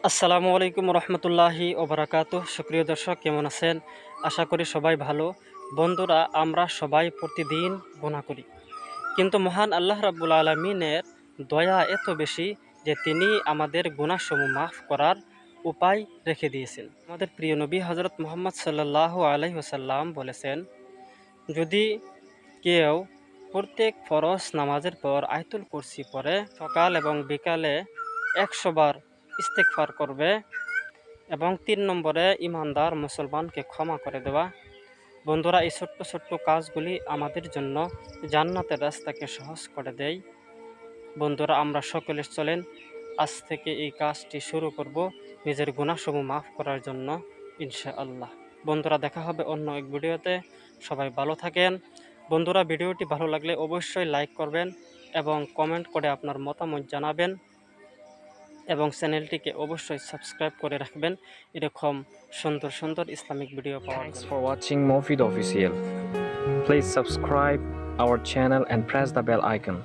আসসালামু আলাইকুম রহমতুল্লাহি ওবরাকাতুহ। সুপ্রিয় দর্শক, কেমন আছেন? আশা করি সবাই ভালো। বন্ধুরা, আমরা সবাই প্রতিদিন গুনাহ করি, কিন্তু মহান আল্লাহ রাব্বুল আলামিনের দয়া এত বেশি যে তিনি আমাদের গুনাহসমূহ মাফ করার উপায় রেখে দিয়েছেন। আমাদের প্রিয় নবী হজরত মুহাম্মদ সাল্লাল্লাহু আলাইহি ওয়াসাল্লাম বলেছেন, যদি কেউ প্রত্যেক ফরজ নামাজের পর আয়াতুল কুরসি পড়ে সকাল এবং বিকালে 100 বার ইস্তেগফার করবে, এবং 3 নম্বরে ইমানদার মুসলমানকে ক্ষমা করে দেওয়া। বন্ধুরা, এই ছোট্ট ছোট্ট কাজগুলি আমাদের জন্য জান্নাতের রাস্তাকে সহজ করে দেয়। বন্ধুরা, আমরা সকলে চলেন আজ থেকে এই কাজটি শুরু করব নিজের গুনাহসমূহ মাফ করার জন্য, ইনশাআল্লাহ। বন্ধুরা, দেখা হবে অন্য এক ভিডিওতে। সবাই ভালো থাকেন। বন্ধুরা, ভিডিওটি ভালো লাগলে অবশ্যই লাইক করবেন এবং কমেন্ট করে আপনার মতামত জানাবেন, এবং চ্যানেলটিকে অবশ্যই সাবস্ক্রাইব করে রাখবেন এরকম সুন্দর সুন্দর ইসলামিক ভিডিও পাওয়ার Thanks জন্য। for watching Mofid Official. Please subscribe our channel and press the bell icon.